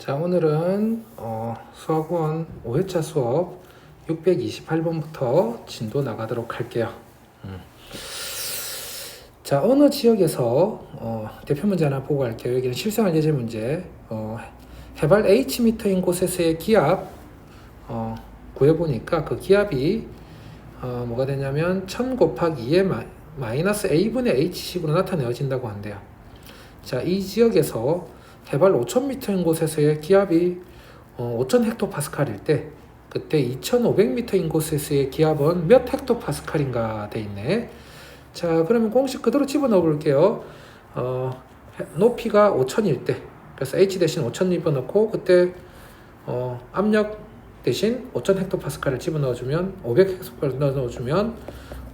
자, 오늘은 수학원 5회차 수업 628번부터 진도 나가도록 할게요. 자, 어느 지역에서 대표 문제 하나 보고 갈게요. 여기는 실생활 예제 문제. 해발 Hm인 곳에서의 기압 구해보니까 그 기압이 뭐가 되냐면 1000 곱하기 2의 마이너스 A분의 H식으로 나타내어진다고 한대요. 자, 이 지역에서 해발 5000m인 곳에서의 기압이 5000헥토파스칼일 때 그때 2500m인 곳에서의 기압은 몇 헥토파스칼인가 돼 있네. 자, 그러면 공식 그대로 집어넣어 볼게요. 높이가 5000일 때 그래서 H 대신 5000 집어넣고 그때 압력 대신 5000헥토파스칼을 집어넣어주면 500헥토파스칼을 넣어주면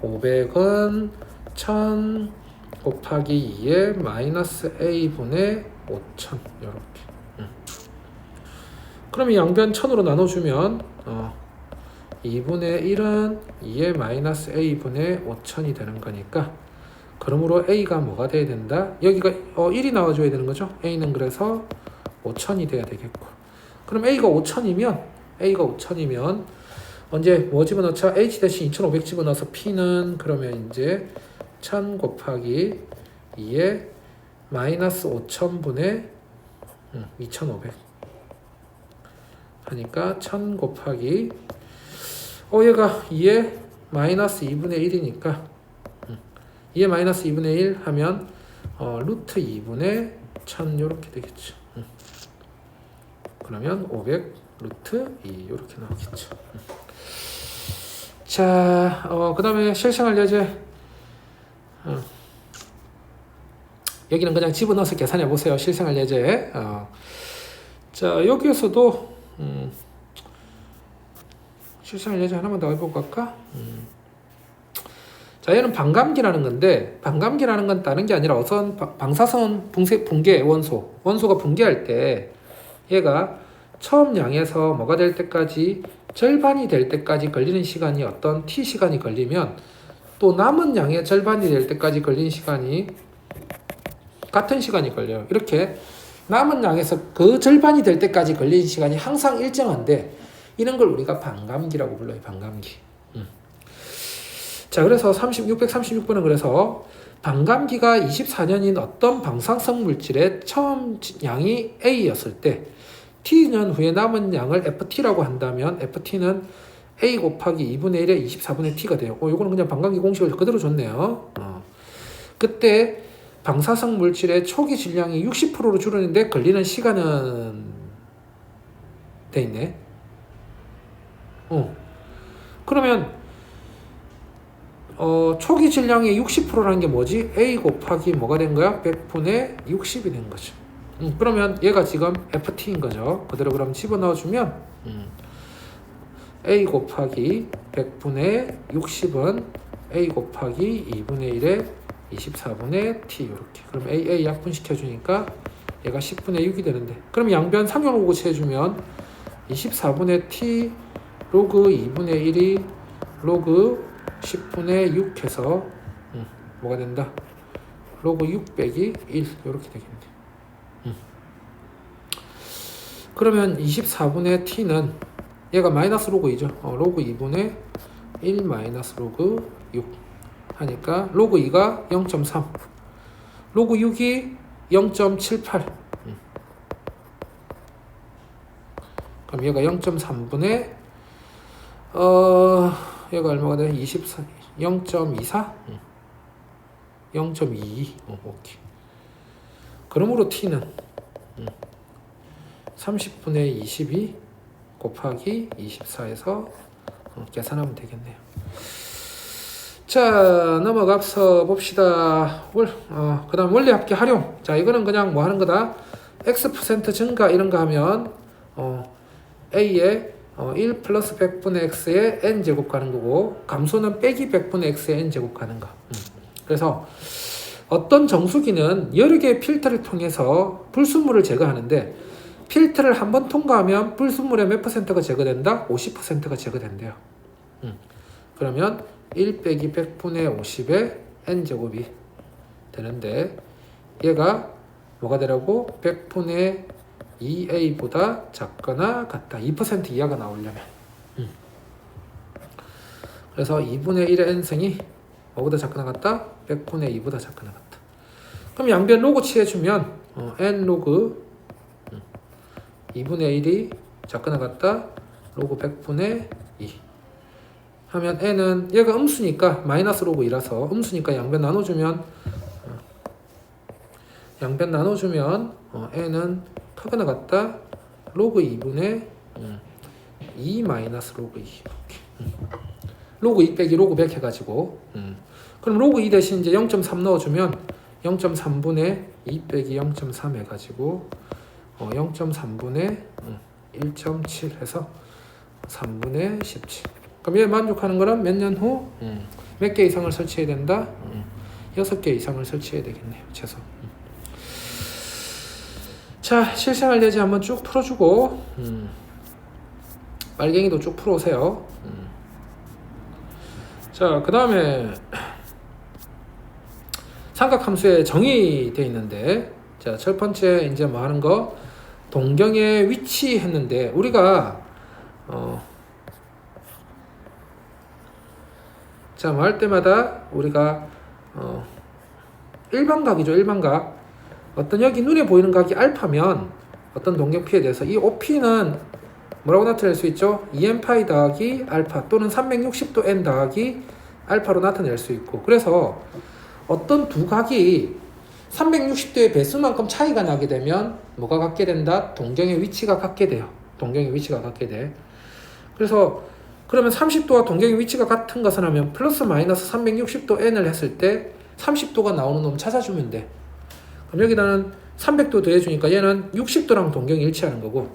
500은 1000 곱하기 2의 마이너스 A분의 5000 이렇게. 그러면 양변 1000으로 나눠주면 2분의 1은 2의 마이너스 A분의 5000이 되는 거니까 그러므로 A가 뭐가 돼야 된다? 여기가 1이 나와줘야 되는 거죠. A는 그래서 5000이 돼야 되겠고 그럼 A가 5000이면 언제 뭐 집어넣자? H 대신 2500 집어넣어서 P는 그러면 이제 1000 곱하기 2에 마이너스 5000분의 2500 하니까 1000 곱하기 얘가 2에 마이너스 2분의 1이니까 2에 마이너스 2분의 1 하면 루트 2분의 1000 이렇게 되겠죠. 그러면 500 루트 2 이렇게 나오겠죠. 자, 그 다음에 실생활 예제 여기는 그냥 집어넣어서 계산해 보세요. 실생활 예제. 자, 여기에서도 실생활 예제 하나만 더 해보고 갈까? 자, 얘는 반감기라는 건데 반감기라는 건 다른 게 아니라 우선 방사선 붕괴 원소가 붕괴할 때 얘가 처음 양에서 뭐가 될 때까지 절반이 될 때까지 걸리는 시간이 어떤 t 시간이 걸리면 또 남은 양의 절반이 될 때까지 걸리는 시간이 같은 시간이 걸려요. 이렇게 남은 양에서 그 절반이 될 때까지 걸리는 시간이 항상 일정한데 이런 걸 우리가 반감기라고 불러요. 반감기. 자, 그래서 636번은 그래서 반감기가 24년인 어떤 방사성 물질의 처음 양이 A였을 때 T년 후에 남은 양을 FT라고 한다면 FT는 A 곱하기 2분의 1에 24분의 T가 돼요. 요거는 그냥 반감기 공식을 그대로 줬네요. 그때 방사성 물질의 초기 질량이 60%로 줄었는데 걸리는 시간은 돼 있네. 그러면 초기 질량의 60%라는 게 뭐지? A 곱하기 뭐가 된 거야? 100분의 60이 된 거죠. 그러면 얘가 지금 FT인 거죠. 그대로 그럼 집어넣어주면 A 곱하기 100분의 60은 A 곱하기 2분의 1에 24분의 t 이렇게. 그럼 A 약분시켜주니까 얘가 10분의 6이 되는데 그럼 양변 상용을 고치해주면 24분의 t 로그 2분의 1이 로그 10분의 6 해서 뭐가 된다? 로그 6 빼기 1 이렇게 되겠네. 그러면 24분의 t는 얘가 마이너스 로그 2죠. 로그 2분의 1 마이너스 로그 6 하니까 로그 2가 0.3 로그 6이 0.78 그럼 얘가 0.3분의 얘가 얼마가 돼? 24 0.24 0.22 오케이. 그러므로 t는 30분의 22 곱하기 24에서 계산하면 되겠네요. 자, 넘어가서 봅시다. 그 다음 원리합계 활용. 자, 이거는 그냥 뭐 하는 거다? x% 증가 이런 거 하면 A에 1 플러스 100분의 x에 n제곱 가는 거고 감소는 빼기 100분의 x에 n제곱 가는 거. 그래서 어떤 정수기는 여러 개의 필터를 통해서 불순물을 제거하는데 필터를 한번 통과하면 불순물의 몇 %가 제거된다? 50%가 제거된대요. 그러면 1 빼기 100분의 50의 n제곱이 되는데 얘가 뭐가 되라고? 100분의 2a보다 작거나 같다. 2% 이하가 나오려면. 그래서 2분의 1의 n승이 뭐보다 작거나 같다? 100분의 2보다 작거나 같다. 그럼 양변 로그 취해주면 n 로그 2분의 1이 작거나 같다? 로그 100분의 2 하면 n은 얘가 음수니까 마이너스 로그 2라서 음수니까 양변 나눠주면 n은 크거나 같다? 로그 2분의 2 마이너스 로그 2 이렇게. 로그 2 빼기 로그 100 해가지고 그럼 로그 2 대신 이제 0.3 넣어주면 0.3분의 2 빼기 0.3 해가지고 0.3분의 1.7 해서 3분의 17. 그럼 얘 만족하는 거는 몇 년 후 몇 개 이상을 설치해야 된다? 6개 이상을 설치해야 되겠네요. 최소. 자, 실생활 예제 한번 쭉 풀어주고 빨갱이도 쭉 풀어오세요. 자, 그 다음에 삼각함수에 정의 되어 있는데, 자, 첫 번째 이제 뭐 하는 거, 동경의 위치 했는데, 우리가 자, 뭐 할 때마다 우리가 일반각이죠. 일반각. 어떤 여기 눈에 보이는 각이 알파면 어떤 동경 P에 대해서 이 OP는 뭐라고 나타낼 수 있죠? 2n파이 더하기 알파 또는 360도 n 더하기 알파로 나타낼 수 있고, 그래서 어떤 두 각이 360도의 배수만큼 차이가 나게 되면 뭐가 같게 된다? 동경의 위치가 같게 돼요. 동경의 위치가 같게 돼. 그래서 그러면 30도와 동경의 위치가 같은 것은 하면 플러스 마이너스 360도 n을 했을 때 30도가 나오는 놈 찾아주면 돼. 그럼 여기다는 300도 더해주니까 얘는 60도랑 동경이 일치하는 거고,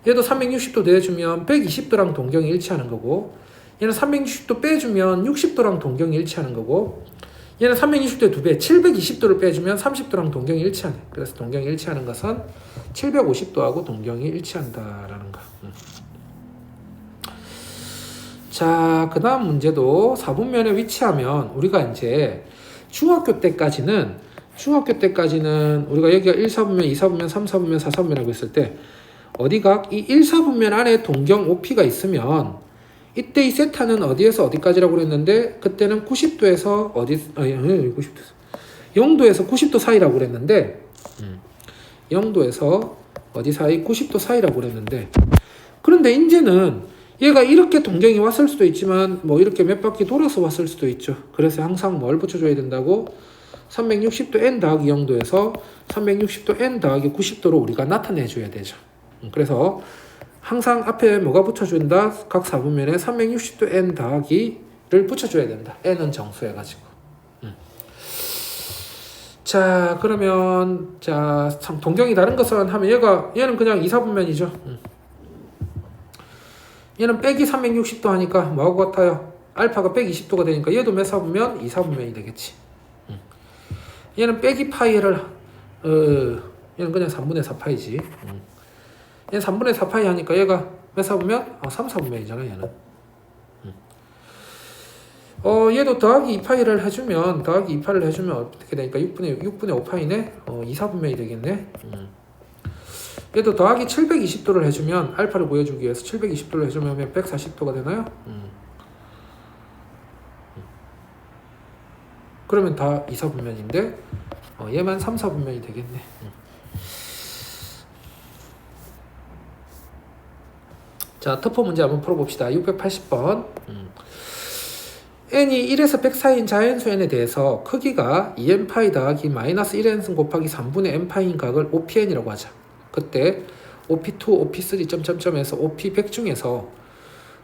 얘도 360도 더해주면 120도랑 동경이 일치하는 거고, 얘는 360도 빼주면 60도랑 동경이 일치하는 거고, 얘는 360도의 2배 720도를 빼주면 30도랑 동경이 일치하네. 그래서 동경이 일치하는 것은 750도하고 동경이 일치한다라는 거. 자, 그 다음 문제도 4분면에 위치하면 우리가 이제 중학교 때까지는 우리가 여기가 1, 4분면, 2, 4분면, 3, 4분면, 4, 4분면이라고 했을 때 어디가 이 1, 4분면 안에 동경 OP가 있으면 이때 이 세타는 어디에서 어디까지라고 그랬는데, 그때는 90도에서 0도에서 90도 사이라고 그랬는데 0도에서 어디 사이? 90도 사이라고 그랬는데, 그런데 이제는 얘가 이렇게 동경이 왔을 수도 있지만 뭐 이렇게 몇 바퀴 돌아서 왔을 수도 있죠. 그래서 항상 뭘 붙여줘야 된다고? 360도 n 더하기 0도에서 360도 n 더하기 90도로 우리가 나타내줘야 되죠. 그래서 항상 앞에 뭐가 붙여준다? 각 4분면에 360도 n 더하기를 붙여줘야 된다. n은 정수해가지고. 자, 그러면 자 동경이 다른 것은 하면 얘는 그냥 2, 4분면이죠. 얘는 빼기 360도 하니까 뭐하고 같아요? 알파가 빼기 20도가 되니까 얘도 몇 4분면? 2, 4분면이 되겠지. 얘는 빼기 파이를 얘는 그냥 3분의 4파이지. 얘는 3분의 4파이 하니까 얘가 몇 4분면? 3, 4분면이잖아 얘는. 얘도 더하기 2파이를 해주면 어떻게 되니까 6분의 5파이네? 2, 4분면이 되겠네. 얘도 더하기 720도를 해주면 알파를 구해주기 위해서 720도를 해주면 140도가 되나요? 그러면 다 2, 4분면인데 얘만 3, 4분면이 되겠네. 자, 터포 문제 한번 풀어봅시다. 680번. n이 1에서 100 사이인 자연수 n에 대해서 크기가 2n파이 더하기 마이너스 1n승 곱하기 3분의 n파이인 각을 OPn이라고 하자. 그때 OP2, OP3 점점점에서 OP100 중에서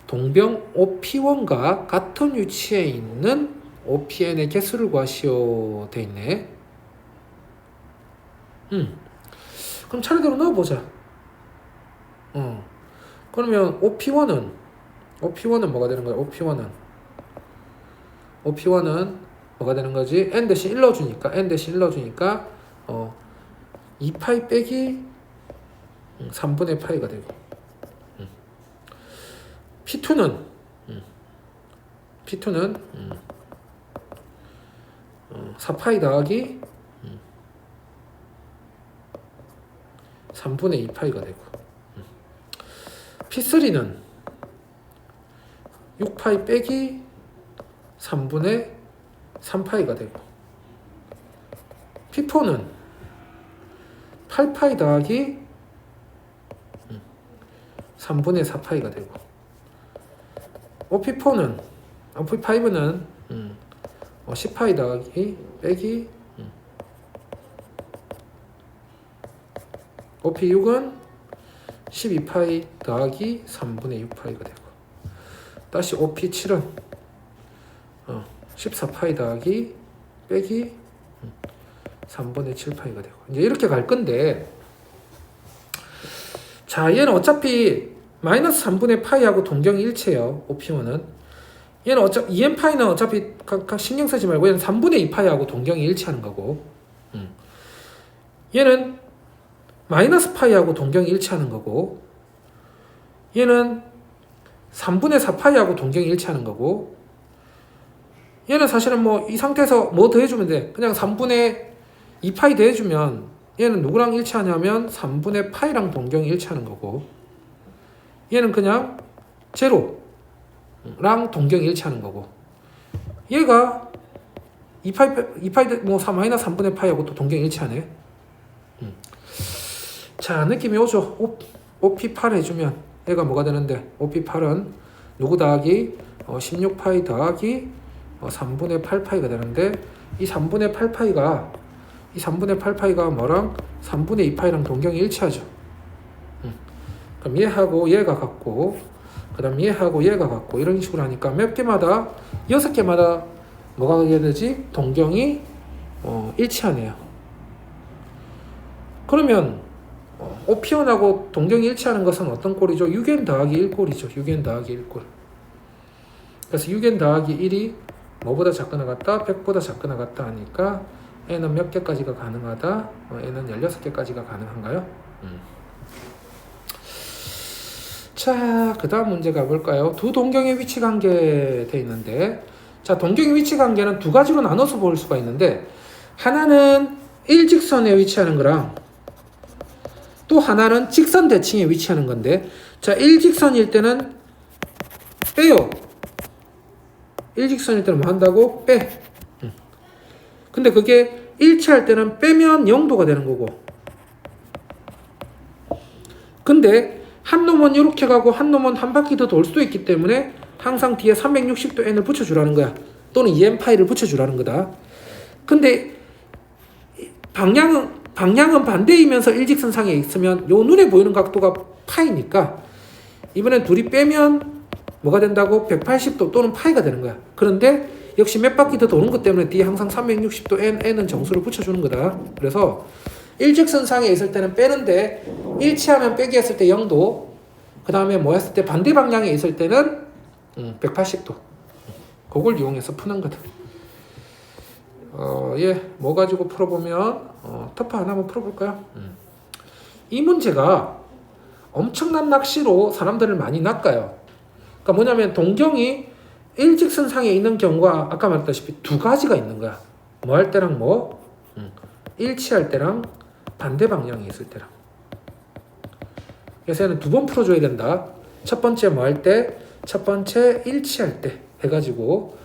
동병 OP1과 같은 위치에 있는 OPn의 개수를 구하시오 돼 있네. 그럼 차례대로 넣어보자. 그러면 OP1은 뭐가 되는 거야? OP1은 뭐가 되는 거지? n 대신 1 넣어주니까 2파이 빼기 3분의 파이가 되고, P2는 4파이 더하기 3분의 2파이가 되고 P3는 6파이 빼기 3분의 3파이가 되고 P4는 8파이 더하기 3분의 4파이가 되고 OP5는 10파이 더하기 빼기 OP6은 12파이 더하기 3분의 6파이가 되고 다시 OP7은 14파이 더하기 빼기 3분의 7파이가 되고 이제 이렇게 갈 건데 자 얘는 어차피 마이너스 3분의 파이하고 동경이 일치해요. OP1은 얘는 어차피 2n파이는 어차피 각 신경 쓰지 말고 얘는 3분의 2파이하고 동경이 일치하는 거고 얘는 마이너스 파이하고 동경이 일치하는 거고 얘는 3분의 4파이하고 동경이 일치하는 거고 얘는 사실은 뭐 이 상태에서 뭐 더해주면 돼. 그냥 3분의 2파이 더해주면 얘는 누구랑 일치하냐면 3분의 파이랑 동경이 일치하는 거고 얘는 그냥 제로랑 동경이 일치하는 거고 얘가 2파이 뭐 마이너스 3분의 파이하고 또 동경이 일치하네. 자 느낌이 오죠. OP8 해주면 얘가 뭐가 되는데 OP8은 누구 더하기 16파이 더하기 3분의 8파이가 되는데 이 3분의 8파이가 뭐랑 3분의 2파이랑 동경이 일치하죠. 그럼 얘하고 얘가 같고 그 다음 얘하고 얘가 같고 이런 식으로 하니까 몇 개마다 6개마다 뭐가 하게 되지? 동경이 일치하네요. 그러면 OP1하고 동경이 일치하는 것은 어떤 꼴이죠? 6n 더하기 1꼴이죠. 6n 더하기 1꼴. 그래서 6n 더하기 1이 뭐보다 작거나 같다? 100보다 작거나 같다 하니까 n은 몇 개까지가 가능하다? n은 16개까지가 가능한가요? 자, 그 다음 문제 가볼까요? 두 동경의 위치 관계 돼 있는데 자, 동경의 위치 관계는 두 가지로 나눠서 볼 수가 있는데 하나는 일직선에 위치하는 거랑 또 하나는 직선 대칭에 위치하는 건데 자, 일직선일 때는 빼요. 일직선일 때는 뭐 한다고? 빼. 근데 그게 일치할 때는 빼면 0도가 되는 거고 근데 한 놈은 이렇게 가고 한 놈은 한 바퀴 더 돌 수도 있기 때문에 항상 뒤에 360도 n을 붙여주라는 거야. 또는 2n파이를 붙여주라는 거다. 근데 방향은 반대이면서 일직선상에 있으면 요 눈에 보이는 각도가 파이니까 이번엔 둘이 빼면 뭐가 된다고? 180도 또는 파이가 되는 거야. 그런데 역시 몇 바퀴 더 도는 것 때문에 뒤에 항상 360도 n은 정수를 붙여주는 거다. 그래서 일직선상에 있을 때는 빼는데 일치하면 빼기 했을 때 0도 그 다음에 뭐 했을 때 반대 방향에 있을 때는 180도 그걸 이용해서 푸는 거다. 뭐 가지고 풀어보면 터프 하나 한번 풀어볼까요? 이 문제가 엄청난 낚시로 사람들을 많이 낚아요. 그러니까 뭐냐면 동경이 일직선상에 있는 경우가 아까 말했다시피 두 가지가 있는 거야. 뭐 할 때랑 뭐? 일치할 때랑 반대 방향에 있을 때랑. 그래서 얘는 두 번 풀어줘야 된다. 첫 번째 뭐 할 때? 첫 번째 일치할 때 해가지고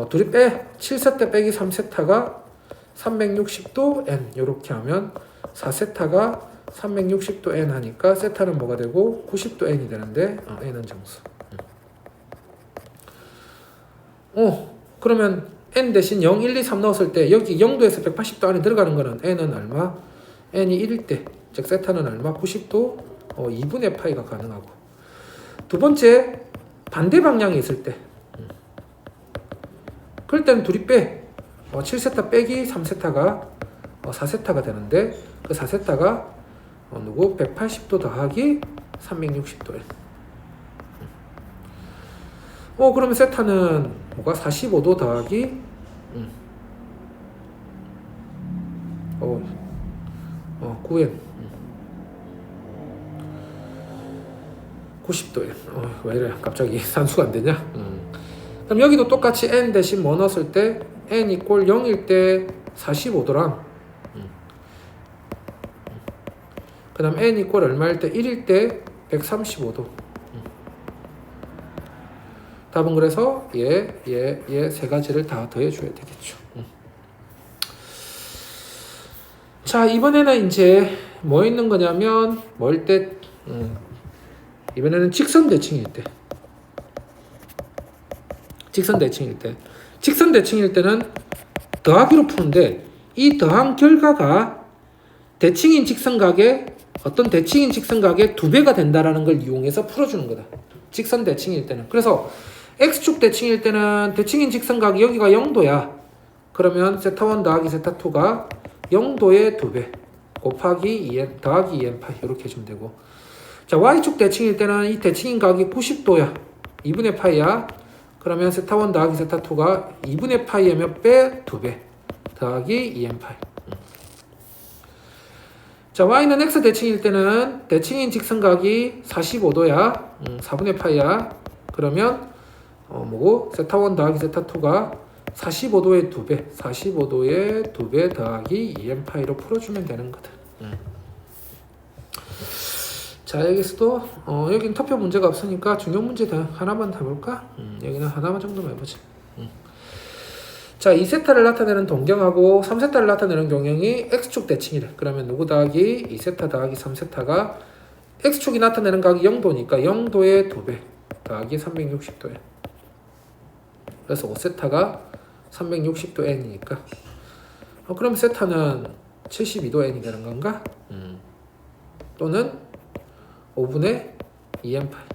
둘이 7세타 빼기 3세타가 360도 n 요렇게 하면 4세타가 360도 n 하니까 세타는 뭐가 되고 90도 n이 되는데 n은 정수. 그러면 n 대신 0, 1, 2, 3 넣었을 때 여기 0도에서 180도 안에 들어가는 거는 n은 얼마? n이 1일 때, 즉 세타는 얼마? 90도 2분의 파이가 가능하고 두 번째 반대 방향에 있을 때 그럴 때는 둘이 빼 7세타 빼기 3세타가 4세타가 되는데 그 4세타가 180도 더하기 360도 n 그러면 세타는 뭐가 45도 더하기 9n 90도에 왜 이래 갑자기 산수가 안 되냐? 그럼 여기도 똑같이 n 대신 뭐 넣었을 때 n 이꼴 0일 때 45도랑 그 다음 n 이퀄 얼마일 때? 1일 때 135도. 답은 그래서 얘 세 가지를 다 더해줘야 되겠죠. 자, 이번에는 이제 뭐 있는 거냐면 뭐일 때? 이번에는 직선 대칭일 때. 직선 대칭일 때는 더하기로 푸는데 이 더한 결과가 대칭인 직선각의 어떤 대칭인 직선각의 2배가 된다라는 걸 이용해서 풀어주는 거다. 직선 대칭일 때는. 그래서 x축 대칭일 때는 대칭인 직선각이 여기가 0도야. 그러면 세타1 더하기 세타2가 0도의 2배 곱하기 2n 더하기 2n파이 이렇게 해주면 되고, 자 y축 대칭일 때는 이 대칭인 각이 90도야. 2분의 파이야. 그러면 세타1 더하기 세타2가 2분의 파이의 몇 배? 2배 더하기 2n파이. 자 y는 x 대칭일 때는 대칭인 직선각이 45도야. 4분의 파이야. 그러면 뭐고? 세타1 더하기 세타2가 45도의 2배 45도의 2배 더하기 2n파이로 풀어주면 되는 거다. 자 여기서도 여기는 터표 문제가 없으니까 중요 문제 하나만 해볼까? 여기는 하나만 정도만 해보자. 자 2세타를 나타내는 동경하고 3세타를 나타내는 경향이 x축 대칭이래. 그러면 누구 더하기 2세타 더하기 3세타가 x축이 나타내는 각이 0도니까 0도의 2배 더하기 360도야. 그래서 5세타가 360도 n이니까 그럼 세타는 72도 n이 되는 건가? 또는 5분의 2n파이.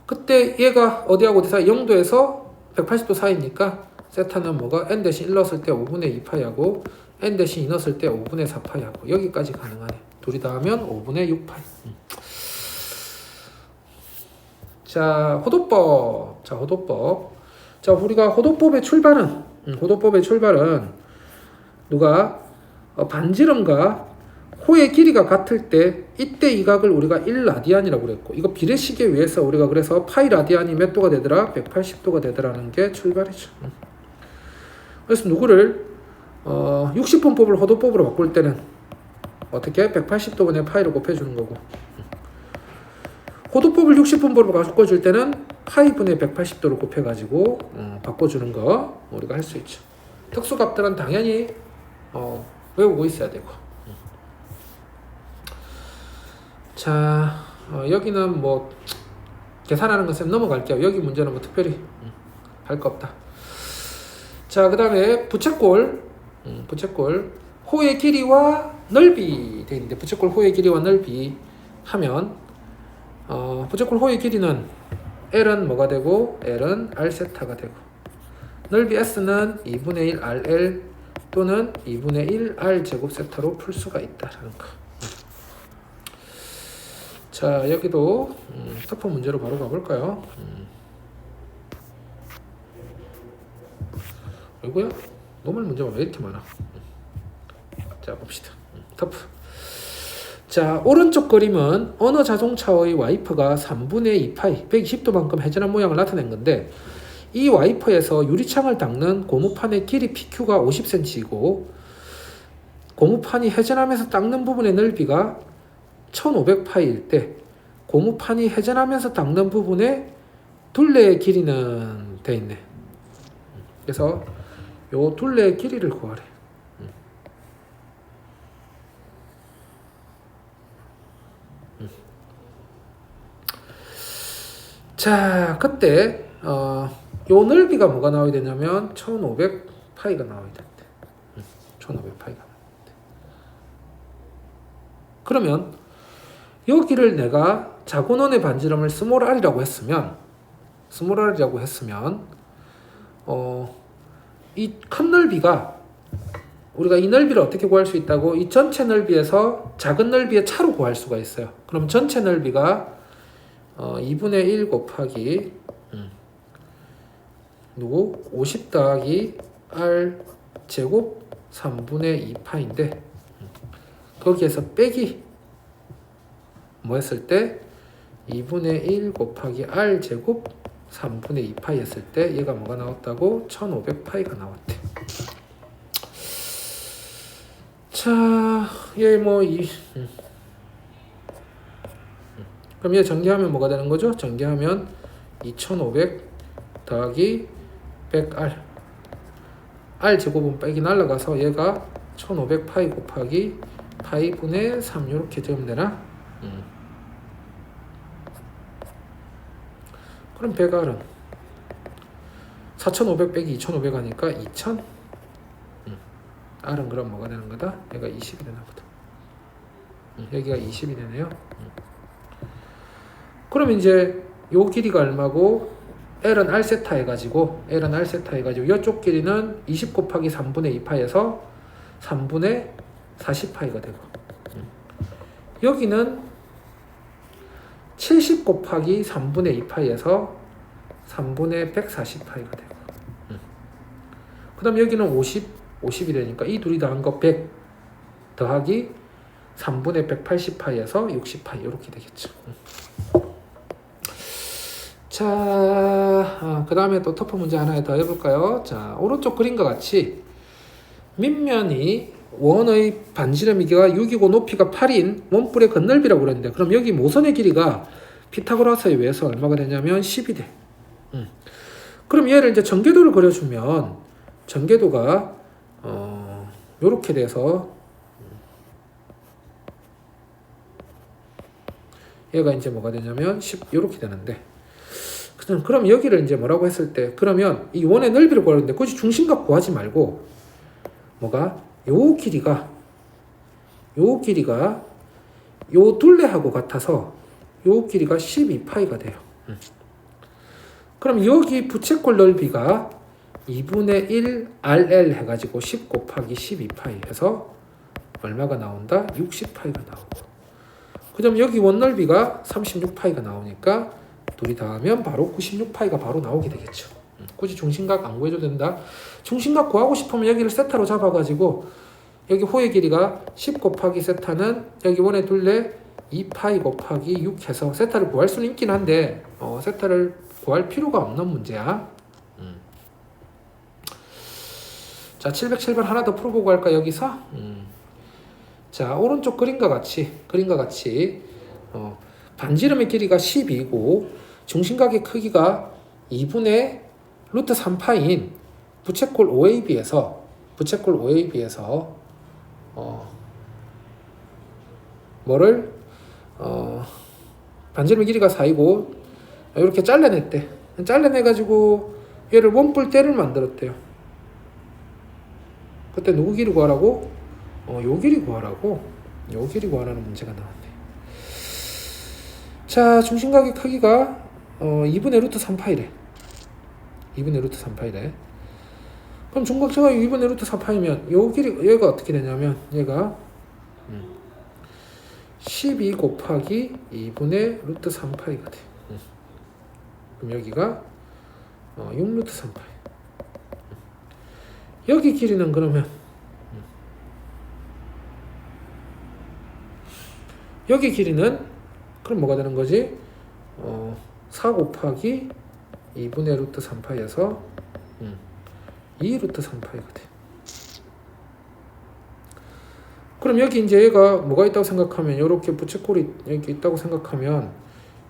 그때 얘가 어디하고 어디 사이? 0도에서 180도 사이니까 세타는 뭐가 n 대신 1 넣었을 때 5분의 2파이하고 n 대신 2 넣었을 때 5분의 4파이하고 여기까지 가능하네. 둘이 다 하면 5분의 6파이. 자 호도법. 자 우리가 호도법의 출발은 누가 반지름과 호의 길이가 같을 때 이때 이 각을 우리가 1라디안이라고 그랬고, 이거 비례식에 의해서 우리가 그래서 파이 라디안이 몇 도가 되더라? 180도가 되더라는 게 출발이죠. 그래서 누구를 60분법을 호도법으로 바꿀 때는 어떻게? 180도분의 파이를 곱해주는 거고, 호도법을 60분법으로 바꿔줄 때는 파이분의 180도를 곱해가지고 바꿔주는 거 우리가 할 수 있죠. 특수값들은 당연히 외우고 있어야 되고. 자 여기는 뭐 계산하는 것은 넘어갈게요. 여기 문제는 뭐 특별히 할 거 없다. 자 그 다음에 부채꼴 호의 길이와 넓이 돼 있는데, 부채꼴 호의 길이와 넓이 하면 부채꼴 호의 길이는 L은 뭐가 되고? L은 R세타가 되고, 넓이 S는 2분의 1 RL 또는 2분의 1 R 제곱 세타로 풀 수가 있다라는 거. 자 여기도 터프 문제로 바로 가볼까요? 이거야? 노멀 문제가 왜 이렇게 많아? 자 봅시다. 터프. 자 오른쪽 그림은 어느 자동차의 와이퍼가 3분의 2파이 120도만큼 회전한 모양을 나타낸 건데, 이 와이퍼에서 유리창을 닦는 고무판의 길이 PQ가 50cm이고 고무판이 회전하면서 닦는 부분의 넓이가 1500파이일 때 고무판이 회전하면서 닦는 부분의 둘레의 길이는 돼 있네. 그래서 요 둘레의 길이를 구하래. 자 그때 요 넓이가 뭐가 나와야 되냐면 1500파이가 나와야 되는데 1500파이가 그러면 여기를 내가 자고논의 반지름을 스몰 r이라고 했으면 이 큰 넓이가 우리가 이 넓이를 어떻게 구할 수 있다고? 이 전체 넓이에서 작은 넓이의 차로 구할 수가 있어요. 그럼 전체 넓이가 2분의 1 곱하기 50 더하기 R 제곱 3분의 2파인데 거기에서 빼기 뭐 했을 때 2분의 1 곱하기 R 제곱 3분의 2파이 했을 때 얘가 뭐가 나왔다고? 1500파이가 나왔대. 자 얘 뭐 그럼 얘 전개하면 뭐가 되는 거죠? 전개하면 2500 더하기 100R R 제곱은 빼기 날라가서 얘가 1500 파이 곱하기 파이 분의 3 이렇게 적으면 되나? 그럼 100R은 4500 빼기 2500 하니까 2000 R은 그럼 뭐가 되는 거다? 얘가 20이 되나 보다. 여기가 20이 되네요. 그럼 이제 요 길이가 얼마고 L은 R 세타 해가지고 이쪽 길이는 20 곱하기 3분의 2파에서 3분의 40파이가 되고 여기는 70 곱하기 3분의 2파에서 3분의 140파이가 되고 그 다음 여기는 50이 되니까 이 둘이 더한 거 100 더하기 3분의 180파이에서 60파이 이렇게 되겠죠. 자, 그 다음에 또 터프 문제 하나 더 해볼까요? 자, 오른쪽 그림과 같이 밑면이 원의 반지름이가 6이고 높이가 8인 원뿔의 건널비라고 그랬는데 그럼 여기 모선의 길이가 피타고라스에 의해서 얼마가 되냐면 10이 돼. 그럼 얘를 이제 전개도를 그려주면 전개도가 요렇게 돼서 얘가 이제 뭐가 되냐면 10 요렇게 되는데 그럼 여기를 이제 뭐라고 했을 때 그러면 이 원의 넓이를 구하는데 굳이 중심각 구하지 말고 뭐가 요 길이가 요 둘레하고 같아서 요 길이가 12파이가 돼요. 그럼 여기 부채꼴 넓이가 2분의 1 RL 해가지고 10 곱하기 12파이 해서 얼마가 나온다? 60파이가 나오고 그 다음 여기 원 넓이가 36파이가 나오니까 둘이 더하면 바로 96파이가 바로 나오게 되겠죠. 굳이 중심각 안 구해줘도 된다. 중심각 구하고 싶으면 여기를 세타로 잡아가지고 여기 호의 길이가 10 곱하기 세타는 여기 원의 둘레 2파이 곱하기 6 해서 세타를 구할 수는 있긴 한데 세타를 구할 필요가 없는 문제야. 자, 707번 하나 더 풀어보고 갈까 여기서? 자, 오른쪽 그림과 같이 반지름의 길이가 12이고 중심각의 크기가 2분의 루트 3파인 부채꼴 OAB에서 뭐를 반지름의 길이가 4이고 이렇게 잘라냈대. 잘라내가지고 얘를 원뿔 대를 만들었대요. 그때 누구 길이 구하라고? 요 길이 구하라고? 요 길이 구하라는 문제가 나왔네. 자, 중심각의 크기가 2분의 루트 3파이래. 2분의 루트 3파이래. 그럼 중각체가 2분의 루트 4파이면 요 길이 얘가 어떻게 되냐면 얘가 12 곱하기 2분의 루트 3파이가 돼. 그럼 여기가 6루트 3파이. 여기 길이는 그러면 여기 길이는 그럼 뭐가 되는 거지? 4 곱하기 2분의 루트 3파이에서 2 루트 3파이가 돼. 그럼 여기 이제 얘가 뭐가 있다고 생각하면 이렇게 부채꼴이 여기 있다고 생각하면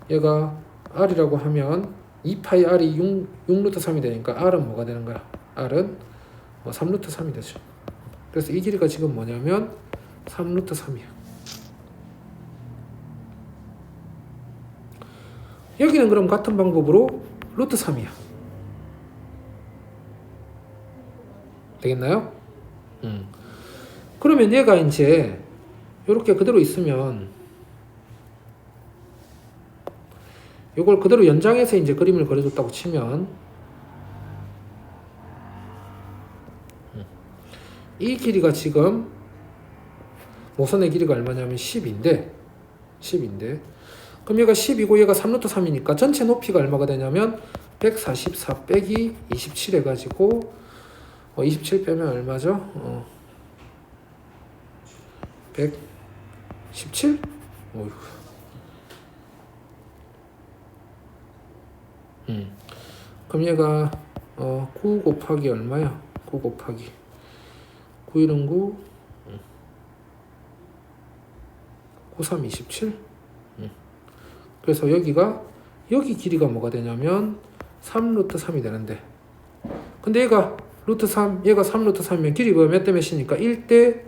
얘가 R이라고 하면 2파이 R이 6 루트 3이 되니까 R은 뭐가 되는 거야? R은 3 루트 3이 되죠. 그래서 이 길이가 지금 뭐냐면 3 루트 3이야. 여기는 그럼 같은 방법으로 루트 3이야. 되겠나요? 그러면 얘가 이제 이렇게 그대로 있으면 이걸 그대로 연장해서 이제 그림을 그려줬다고 치면 이 길이가 지금 모선의 길이가 얼마냐면 10인데 그럼 얘가 10이고 얘가 3루트 3이니까 전체 높이가 얼마가 되냐면 144 빼기 27 해가지고 27 빼면 얼마죠? 117? 어휴. 그럼 얘가 9 곱하기 얼마야? 9 곱하기 9 1은 9 9, 3, 27. 그래서 여기 길이가 뭐가 되냐면 3 루트 3이 되는데, 근데 얘가 루트 3, 얘가 3 루트 3이면 길이가 몇 대 몇이니까 1대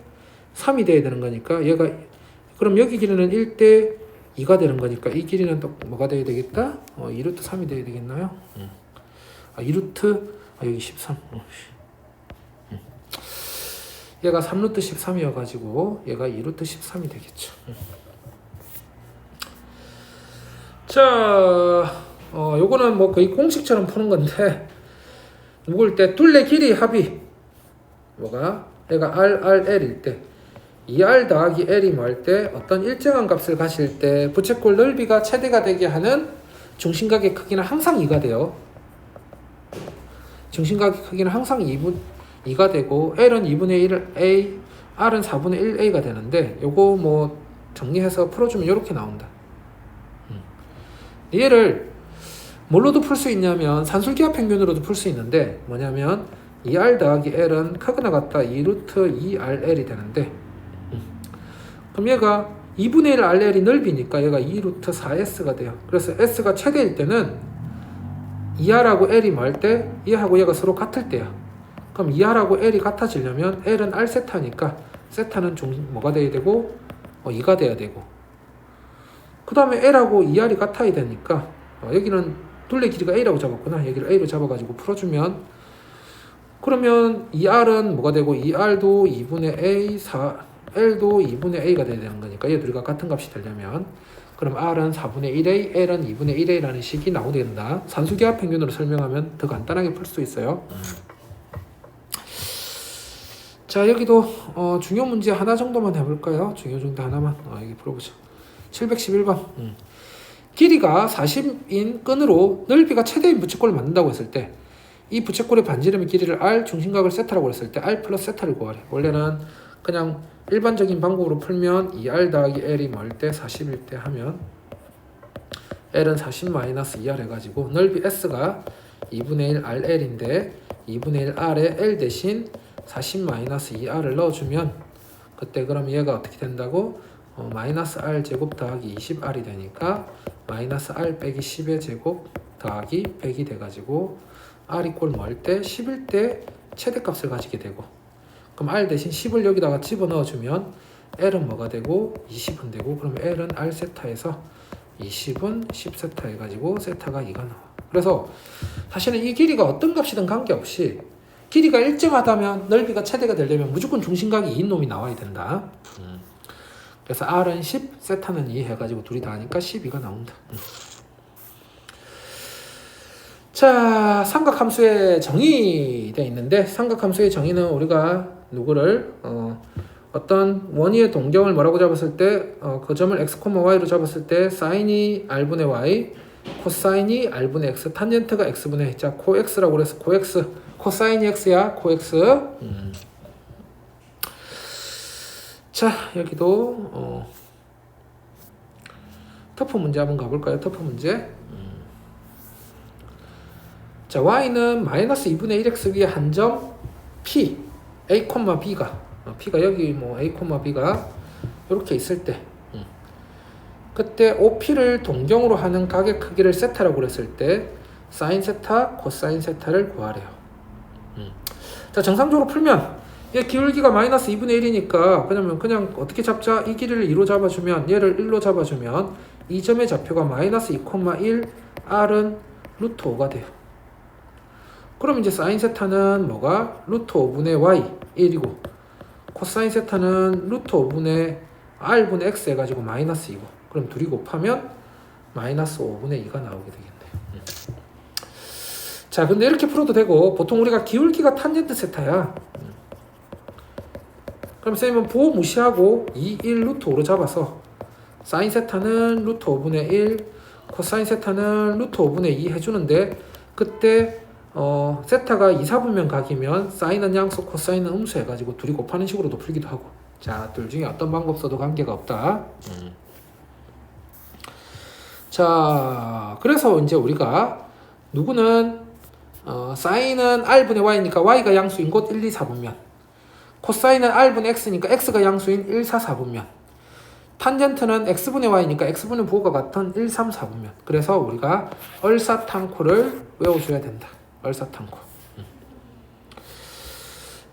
3이 돼야 되는 거니까 얘가, 그럼 여기 길이는 1대 2가 되는 거니까 이 길이는 또 뭐가 돼야 되겠다? 2 루트 3이 돼야 되겠나요? 2 루트, 여기 13. 얘가 3 루트 13이어 가지고 얘가 2 루트 13이 되겠죠. 자, 요거는 뭐 거의 공식처럼 푸는 건데, 묶을 때 둘레 길이 합이 뭐가 얘가 RRL일 때 2R 더하기 L이 뭐 할 때 어떤 일정한 값을 가실 때 부채꼴 넓이가 최대가 되게 하는 중심각의 크기는 항상 2가 돼요. 중심각의 크기는 항상 2가 되고 L은 2분의 1A, R은 4분의 1A가 되는데, 요거 뭐 정리해서 풀어주면 이렇게 나온다. 얘를 뭘로도 풀 수 있냐면 산술기하 평균으로도 풀 수 있는데, 뭐냐면 2R 더하기 L은 크거나 같다 2 루트 2RL이 되는데, 그럼 얘가 2분의 1 RL이 넓이니까 얘가 2 루트 4S가 돼요. 그래서 S가 최대일 때는 2R하고 L이 뭐 할 때 얘하고 얘가 서로 같을 때야. 그럼 2R하고 L이 같아지려면 L은 R 세타니까 세타는 뭐가 돼야 되고 2가 돼야 되고, 그 다음에 L하고 2R이 같아야 되니까 여기는 둘레 길이가 A라고 잡았구나. 여기를 A로 잡아가지고 풀어주면, 그러면 2R은 뭐가 되고 2R도 2분의 A, L도 2분의 A가 돼야 되는 거니까 얘 둘이가 같은 값이 되려면, 그럼 R은 4분의 1A, L은 2분의 1A라는 식이 나오게 된다. 산수기하 평균으로 설명하면 더 간단하게 풀 수 있어요. 자, 여기도 중요 문제 하나 정도만 해볼까요? 중요 문제 하나만 여기 풀어보죠. 711번. 길이가 40인 끈으로 넓이가 최대인 부채꼴을 만든다고 했을 때, 이 부채꼴의 반지름의 길이를 R, 중심각을 세타라고 했을 때 R 플러스 세타를 구하래. 원래는 그냥 일반적인 방법으로 풀면 2R 더하기 L이 뭘 때 40일 때 하면 L은 40 마이너스 2R 해가지고 넓이 S가 2분의 1 RL인데 2분의 1 R에 L 대신 40 마이너스 2R을 넣어주면, 그때 그럼 얘가 어떻게 된다고? 마이너스 R 제곱 더하기 20R이 되니까 마이너스 R 빼기 10의 제곱 더하기 100이 돼가지고 R 이꼴 뭐 할 때 10일 때 최대값을 가지게 되고, 그럼 R 대신 10을 여기다가 집어넣어주면 L은 뭐가 되고 20은 되고, 그러면 L은 R 세타에서 20은 10 세타 해가지고 세타가 2가 나와. 그래서 사실은 이 길이가 어떤 값이든 관계없이 길이가 일정하다면 넓이가 최대가 되려면 무조건 중심각이 2인 놈이 나와야 된다. 그래서 R은 10, 세타는 2 해가지고 둘이 다 하니까 12가 나온다. 자, 삼각함수의 정의되어 있는데, 삼각함수의 정의는 우리가 누구를 어떤 원위의 동경을 뭐라고 잡았을 때 그 점을 x, y로 잡았을 때 사인이 r분의 y, 코사인이 r분의 x, 탄젠트가 x분의, 자, 코x라고 그래서 코x, 코사인이 x야, 코x. 자, 여기도 터프 문제 한번 가볼까요? 터프 문제. 자, y는 마이너스 2분의 1x 위에 한 점 p, a, b가 p가 여기 뭐 a, b가 이렇게 있을 때, 그때 OP를 동경으로 하는 각의 크기를 세타라고 그랬을 때 사인 세타, 코사인 세타를 구하래요. 자, 정상적으로 풀면 얘 기울기가 마이너스 2분의 1이니까 그냥 어떻게 잡자? 이 길이를 2로 잡아주면, 얘를 1로 잡아주면 이 점의 좌표가 마이너스 2,1, R은 루트 5가 돼요. 그럼 이제 사인 세타는 뭐가? 루트 5분의 Y 1이고, 코사인 세타는 루트 5분의 R분의 X 해가지고 마이너스 2고, 그럼 둘이 곱하면 마이너스 5분의 2가 나오게 되겠네요. 자, 근데 이렇게 풀어도 되고, 보통 우리가 기울기가 탄젠트 세타야. 그럼 쌤은 부호 무시하고 2, 1 루트 5로 잡아서 사인 세타는 루트 5분의 1, 코사인 세타는 루트 5분의 2 해주는데, 그때 세타가 2, 4분면 각이면 사인은 양수, 코사인은 음수 해가지고 둘이 곱하는 식으로도 풀기도 하고. 자, 둘 중에 어떤 방법 써도 관계가 없다. 자, 그래서 이제 우리가 누구는 사인은 r분의 y니까 y가 양수인 곳 1, 2, 4분면, 코사인은 r분의 x니까 x가 양수인 1, 4, 4분면, 탄젠트는 x분의 y니까 x분의 부호가 같은 1, 3, 4분면. 그래서 우리가 얼사탄코를 외워줘야 된다. 얼사탄코.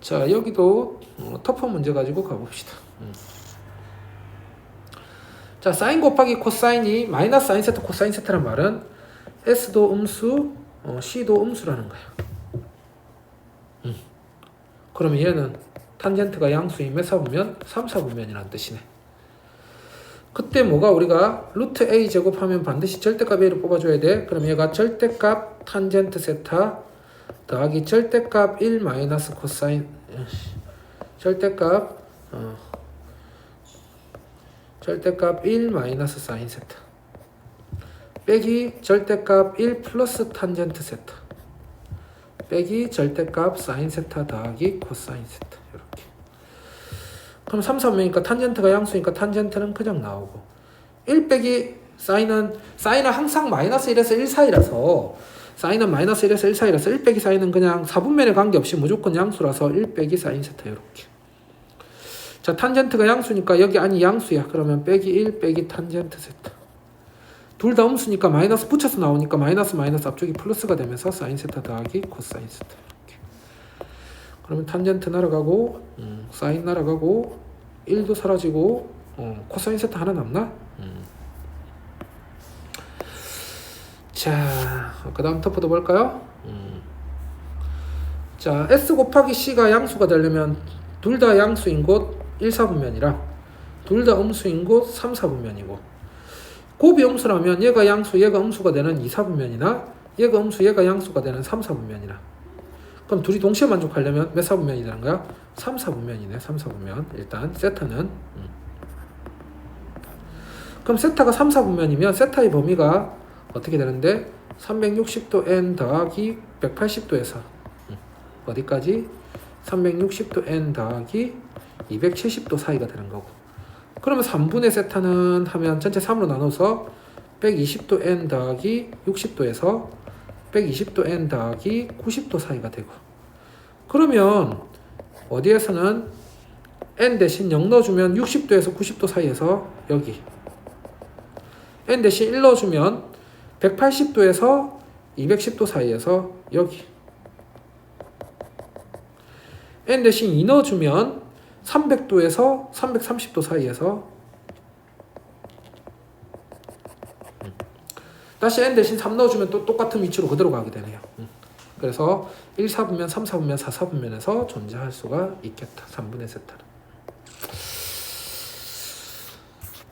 자, 여기도 터프 문제 가지고 가봅시다. 자, 사인 곱하기 코사인이 마이너스 사인 세타 코사인 세타란 말은 S도 음수, C도 음수라는 거야. 그러면 얘는 탄젠트가 양수인 몇 사분면? 3, 4분면이라는 뜻이네. 그때 뭐가 우리가 루트 A 제곱하면 반드시 절대값 A를 뽑아줘야 돼. 그럼 얘가 절대값 탄젠트 세타 더하기 절대값 1 마이너스 코사인 절대값 1 마이너스 사인 세타 빼기 절대값 1 플러스 탄젠트 세타 빼기 절대값 사인 세타 더하기 코사인 세타. 이렇게. 그럼 3, 3이니까 탄젠트가 양수니까 탄젠트는 그냥 나오고 1 빼기 사인은 항상 마이너스 1에서 1 사이라서 사인은 마이너스 1에서 1 사이라서 1 빼기 사인은 그냥 4분면에 관계없이 무조건 양수라서 1 빼기 사인 세타. 이렇게. 자, 탄젠트가 양수니까 여기 아니 양수야. 그러면 빼기 1 빼기 탄젠트 세타. 둘 다 음수니까 마이너스 붙여서 나오니까 마이너스 앞쪽이 플러스가 되면서 사인 세타 더하기 코사인 세타. 이렇게. 그러면 탄젠트 날아가고 사인 날아가고 1도 사라지고 코사인 세타 하나 남나? 자, 그 다음 터프도 볼까요? 자, S 곱하기 C가 양수가 되려면 둘 다 양수인 곳 1, 4분면이랑 둘 다 음수인 곳 3, 4분면이고 곱이 음수라면 얘가 양수, 얘가 음수가 되는 2, 4분면이나 얘가 음수, 얘가 양수가 되는 3, 4분면이나 그럼 둘이 동시에 만족하려면 몇 4분면이 되는 거야? 3, 4분면이네. 3, 4분면. 일단 세타는 그럼 세타가 3, 4분면이면 세타의 범위가 어떻게 되는데 360도 n 더하기 180도에서 어디까지? 360도 n 더하기 270도 사이가 되는 거고 그러면 3분의 세타는 하면 전체 3으로 나눠서 120도 n 더하기 60도에서 120도 n 더하기 90도 사이가 되고 그러면 어디에서는 n 대신 0 넣어주면 60도에서 90도 사이에서 여기 n 대신 1 넣어주면 180도에서 210도 사이에서 여기 n 대신 2 넣어주면 300도에서 330도 사이에서 다시 n 대신 3 넣어주면 또 똑같은 위치로 그대로 가게 되네요. 그래서 1, 4분면, 3, 4분면, 4, 4분면에서 존재할 수가 있겠다. 3분의 세타는.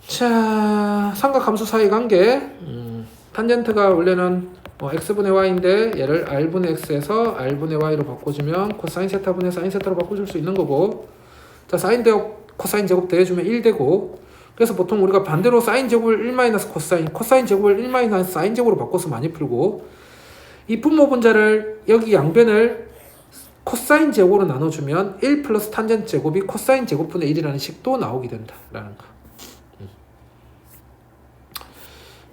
자, 삼각함수 사이 관계. 탄젠트가 원래는 x분의 y인데 얘를 r분의 x에서 r분의 y로 바꿔주면 코사인 세타분의 사인 세타로 바꿔줄 수 있는 거고 자, 사인 제곱, 코사인 제곱 더해주면 1 되고 그래서 보통 우리가 반대로 사인 제곱을 1 마이너스 코사인 제곱을 1 마이너스 사인 제곱으로 바꿔서 많이 풀고 이 분모 분자를 여기 양변을 코사인 제곱으로 나눠주면 1 플러스 탄젠트 제곱이 코사인 제곱분의 1이라는 식도 나오게 된다라는 거.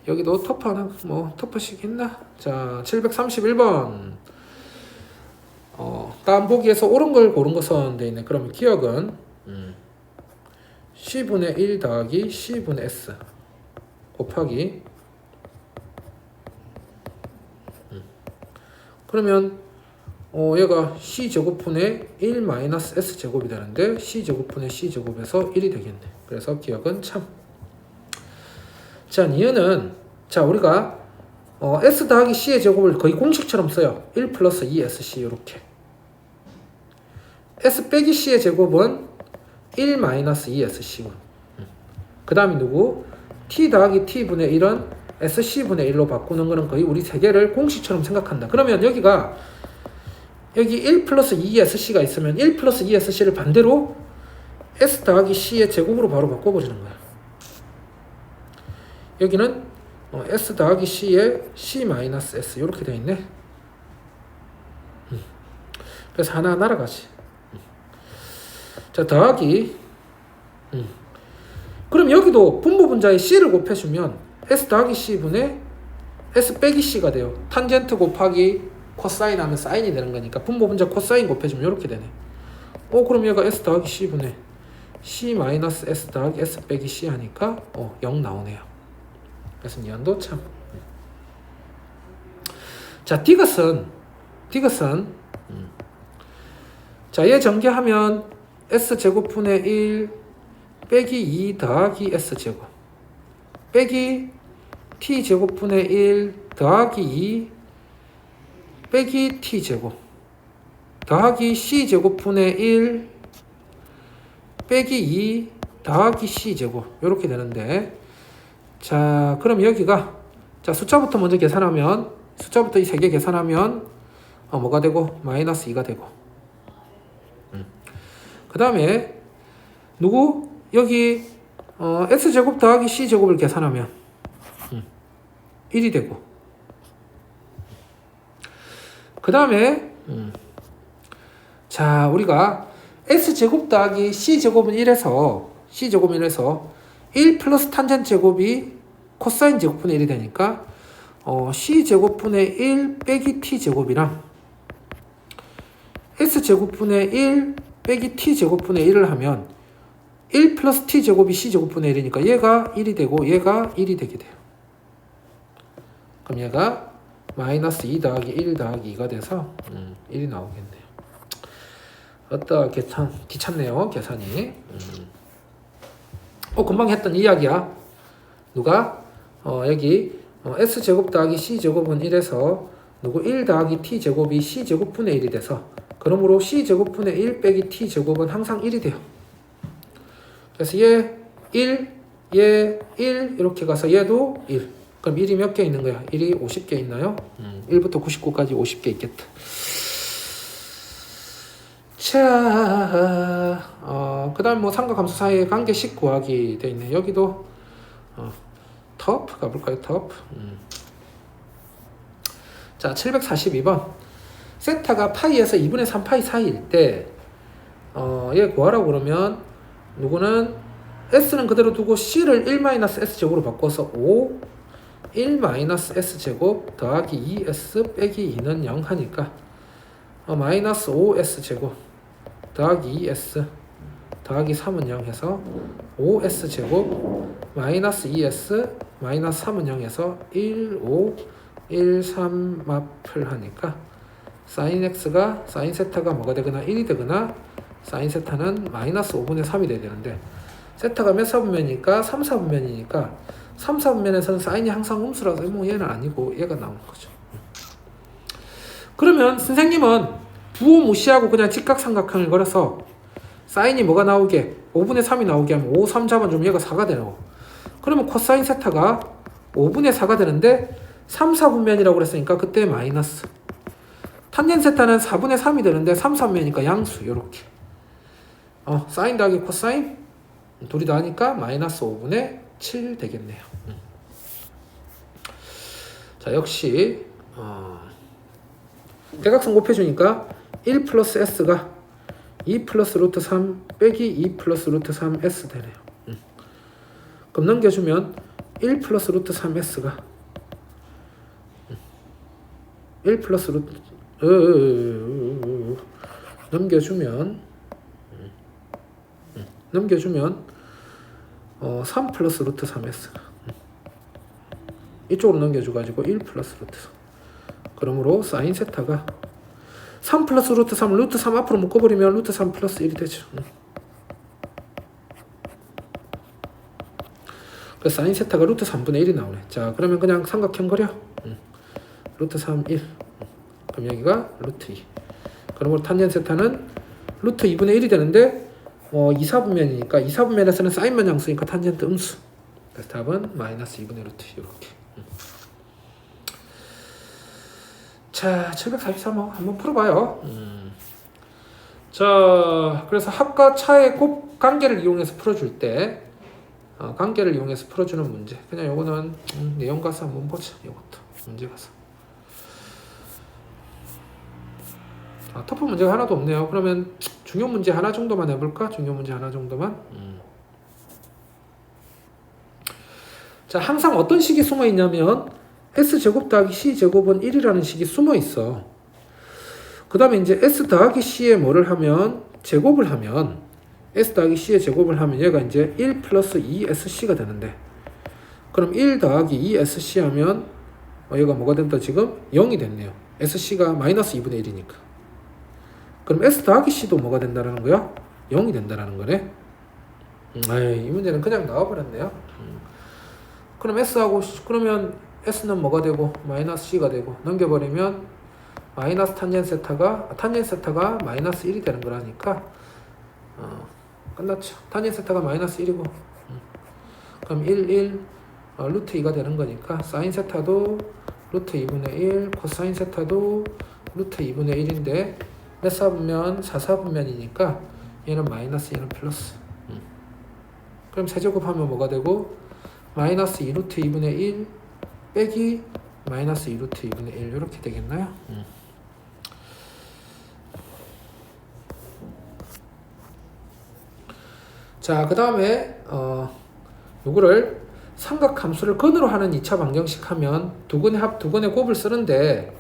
여기도 터프 하나, 터프식 있나? 자, 731번. 다음 보기에서 옳은 걸 고른 것은 돼 있네. 그러면 기억은 C분의 1 더하기 C분의 S 곱하기 그러면 얘가 C제곱분의 1 마이너스 S제곱이 되는데 C제곱분의 C제곱에서 1이 되겠네. 그래서 기억은 참. 자, 이유는 우리가 S 더하기 C의 제곱을 거의 공식처럼 써요. 1 플러스 2SC 이렇게. S 빼기 C의 제곱은 1 마이너스 2SC고 그 다음이 누구? T 더하기 T분의 1은 SC분의 1로 바꾸는 거는 거의 우리 세 개를 공식처럼 생각한다. 그러면 여기 1 플러스 2SC가 있으면 1 플러스 2SC를 반대로 S 더하기 C의 제곱으로 바로 바꿔버리는 거야. 여기는 S 더하기 C에 C 마이너스 S 이렇게 되어 있네. 그래서 하나 날아가지. 자, 더하기 그럼 여기도 분모 분자에 C를 곱해주면 S 더하기 C분의 S 빼기 C가 돼요. 탄젠트 곱하기 코사인 하면 사인이 되는 거니까 분모 분자 코사인 곱해주면 이렇게 되네. 그럼 얘가 S 더하기 C분의 C-S 더하기 S 빼기 C 하니까 0 나오네요. 그래서 연도 참. 자, 디귿은 자, 얘 전개하면 S제곱분의 1 빼기 2 더하기 S제곱 빼기 T제곱분의 1 더하기 2 빼기 T제곱 더하기 C제곱분의 1 빼기 2 더하기 C제곱 이렇게 되는데, 자, 그럼 여기가 자 숫자부터 먼저 계산하면 숫자부터 이 세 개 계산하면 뭐가 되고? 마이너스 2가 되고, 그 다음에 누구? 여기 S제곱 더하기 C제곱을 계산하면 1이 되고, 그 다음에 자, 우리가 S제곱 더하기 C제곱은 1에서 1 플러스 탄젠트 제곱이 코사인 제곱분의 1이 되니까 C제곱분의 1 빼기 T제곱이랑 S제곱분의 1 빼기 T제곱분의 1을 하면 1 플러스 T제곱이 C제곱분의 1이니까 얘가 1이 되고 얘가 1이 되게 돼요. 그럼 얘가 마이너스 2 더하기 1 더하기 2가 돼서 1이 나오겠네요. 귀찮네요, 계산이. 금방 했던 이야기야. 누가? 여기 S제곱 더하기 C제곱은 1에서 1 더하기 T제곱이 C제곱분의 1이 돼서, 그러므로 C제곱분의 1 빼기 T제곱은 항상 1이 돼요. 그래서 얘 1, 얘 1 이렇게 가서 얘도 1. 그럼 1이 몇 개 있는 거야? 1이 50개 있나요? 1부터 99까지 50개 있겠다. 자, 그 다음 삼각함수 사이의 관계식 구하기 돼 있네. 여기도 터프 가볼까요? 터프. 자, 742번. 세타가 파이에서 2분의 3 파이 사이일 때 얘 구하라고 그러면 누구는 S는 그대로 두고 C를 1-S제곱으로 바꿔서 1-S제곱 더하기 2S 빼기 2는 0 하니까 마이너스 5S제곱 더하기 2S 더하기 3은 0 해서 5S제곱 마이너스 2S 마이너스 3은 0 해서 1, 5, 1, 3 마플 하니까 사인 X가 사인 세타가 뭐가 되거나 1이 되거나 사인 세타는 마이너스 5분의 3이 돼야 되는데, 세타가 몇 사분면이니까 3, 4분면이니까 3, 4분면에서는 사인이 항상 음수라서 얘는 아니고 얘가 나오는 거죠. 그러면 선생님은 부호 무시하고 그냥 직각삼각형을 걸어서 사인이 뭐가 나오게? 5분의 3이 나오게 하면 5, 3 잡아주면 얘가 4가 되고, 그러면 코사인 세타가 5분의 4가 되는데 3, 4분면이라고 그랬으니까 그때 마이너스. 탄젠 세타는 4분의 3이 되는데 3, 3면이니까 양수. 요렇게 사인 더하기 코사인 둘이 다 하니까 마이너스 5분의 7 되겠네요. 자, 역시 대각선 곱해주니까 1 플러스 S가 2 플러스 루트 3 빼기 2 플러스 루트 3S 되네요. 그럼 넘겨주면 1 플러스 루트 3S가 1 플러스 루트 넘겨주면 3 플러스 루트 3S 이쪽으로 넘겨줘가지고 1 플러스 루트 3. 그러므로 사인 세타가 3 플러스 루트 3 루트 3 앞으로 묶어버리면 루트 3 플러스 1이 되죠. 그래서 사인 세타가 루트 3분의 1이 나오네. 자, 그러면 그냥 삼각형 그려. 루트 3, 1. 그럼 여기가 루트 2. 그러므로 탄젠 세타는 루트 2분의 1이 되는데 2, 4분면이니까 2, 4분면에서는 사인만 양수니까 탄젠트 음수. 그래서 답은 마이너스 2분의 루트 이렇게. 자, 743호 한번 풀어봐요. 자, 그래서 합과 차의 곱 관계를 이용해서 풀어줄 때 관계를 이용해서 풀어주는 문제. 그냥 요거는 내용 가서 한번 보자. 요것도 문제 가서. 터프 문제가 하나도 없네요. 그러면 중요 문제 하나 정도만 해볼까? 중요 문제 하나 정도만. 자, 항상 어떤 식이 숨어 있냐면 S제곱 더하기 C제곱은 1이라는 식이 숨어 있어. 그 다음에 이제 S 더하기 C에 뭐를 하면 제곱을 하면 S 더하기 C의 제곱을 하면 얘가 이제 1 플러스 2SC가 되는데, 그럼 1 더하기 2SC 하면 얘가 뭐가 된다? 지금 0이 됐네요. SC가 마이너스 2분의 1이니까. 그럼 S 더하기 C도 뭐가 된다라는 거야? 0이 된다라는 거네. 이 문제는 그냥 나와버렸네요. 그럼 S하고 그러면 S는 뭐가 되고 마이너스 C가 되고, 넘겨버리면 마이너스 탄젠 세타가 마이너스 1이 되는 거라니까 끝났죠. 탄젠 세타가 마이너스 1이고, 그럼 1 루트 2가 되는 거니까 사인 세타도 루트 2분의 1, 코사인 세타도 루트 2분의 1인데 몇 사분면? 4사분면이니까 얘는 마이너스, 얘는 플러스. 그럼 세제곱하면 뭐가 되고 마이너스 2 루트 2분의 1 빼기 마이너스 2 루트 2분의 1 이렇게 되겠나요? 자, 그 다음에 누구를 삼각함수를 근으로 하는 2차 방정식 하면 두 근의 곱을 쓰는데,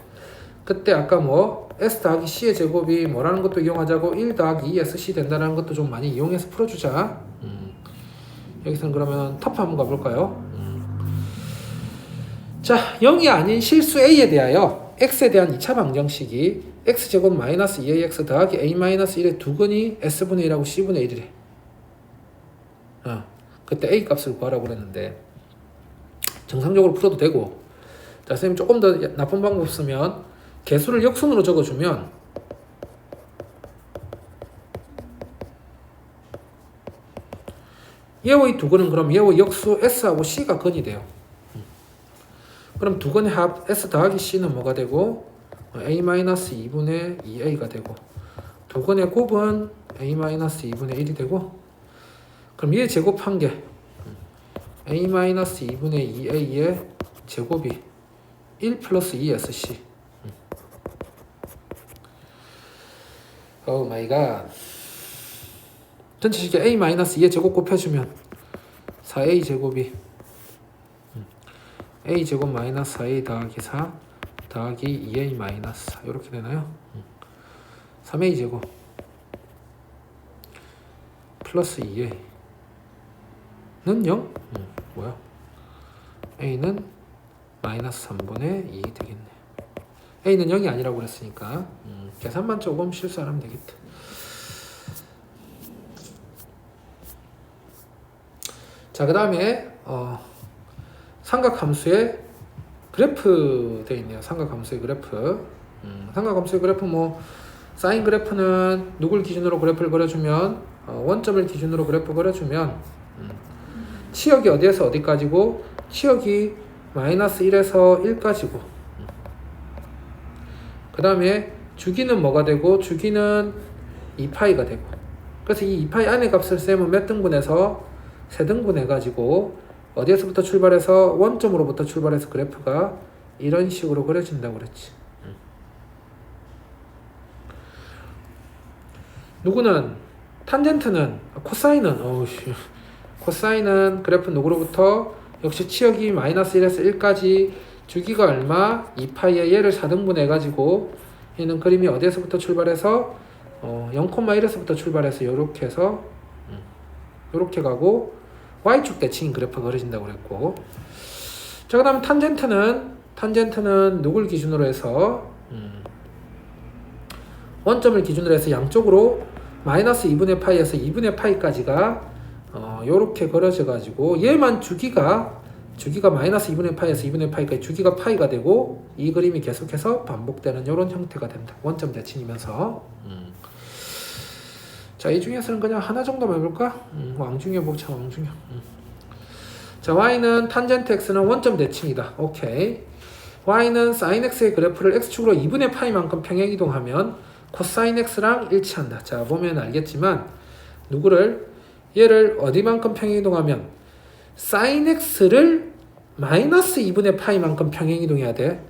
그때 아까 뭐 S 더하기 C의 제곱이 뭐라는 것도 이용하자고 1 더하기 2SC 된다는 것도 좀 많이 이용해서 풀어주자. 여기서는 그러면 터프 한번 가볼까요? 자, 0이 아닌 실수 A에 대하여 X에 대한 2차 방정식이 X제곱 마이너스 2AX 더하기 A 마이너스 1의 두 근이 S분의 1하고 C분의 1이래. 그때 A 값을 구하라고 그랬는데 정상적으로 풀어도 되고, 자, 선생님 조금 더 나쁜 방법 쓰면 개수를 역순으로 적어주면 얘의 두 근은 그럼 얘의 역수 S하고 C가 근이 돼요. 그럼 두 근의 합 S 더하기 C는 뭐가 되고 A-2분의 2A가 되고, 두 근의 곱은 A-2분의 1이 되고, 그럼 얘 제곱한 게 A-2분의 2A의 제곱이 1 플러스 2SC. 오 마이 갓. 전체식에 A-2의 제곱 곱해주면 4A 제곱이 A 제곱 마이너스 4A 더하기 4 더하기 2A 마이너스 4 이렇게 되나요? 3A 제곱 플러스 2A는 0? 뭐야? A는 마이너스 3분의 2 되겠네. A는 0이 아니라고 그랬으니까 계산만 조금 실수 안 하면 되겠다. 자, 그 다음에 삼각함수의 그래프 되어 있네요. 삼각함수의 그래프. 삼각함수의 그래프 뭐 사인 그래프는 누굴 기준으로 그래프를 그려주면 원점을 기준으로 그래프 그려주면 치역이 어디에서 어디까지고 치역이 마이너스 1에서 1까지고, 그 다음에 주기는 뭐가 되고 주기는 2파이가 되고, 그래서 이 2파이 안의 값을 쌤은 몇 등분해서 3등분 해가지고 어디에서부터 출발해서 원점으로부터 출발해서 그래프가 이런 식으로 그려진다고 그랬지. 누구는 탄젠트는 코사인은 그래프 누구로부터 역시 치역이 마이너스 1에서 1까지 주기가 얼마 2파이에 얘를 4등분 해가지고 얘는 그림이 어디에서부터 출발해서 0,1에서부터 출발해서 요렇게 해서 요렇게 가고 Y축 대칭인 그래프가 그려진다고 그랬고, 자, 그 다음 탄젠트는 누굴 기준으로 해서 원점을 기준으로 해서 양쪽으로 마이너스 2분의 파이에서 2분의 파이까지가 요렇게 그려져 가지고 얘만 주기가 마이너스 2분의 파이에서 2분의 파이까지 주기가 파이가 되고 이 그림이 계속해서 반복되는 요런 형태가 된다. 원점 대칭이면서. 자, 이 중에서는 그냥 하나 정도만 해볼까? 왕중요 복차 왕중요. 자, Y는 탄젠트 X는 원점 대칭이다. 오케이. Y는 sin X의 그래프를 X축으로 2분의 파이만큼 평행 이동하면 코사인 X랑 일치한다. 자, 보면 알겠지만 얘를 어디만큼 평행 이동하면 sin X를 마이너스 2분의 파이만큼 평행 이동해야 돼.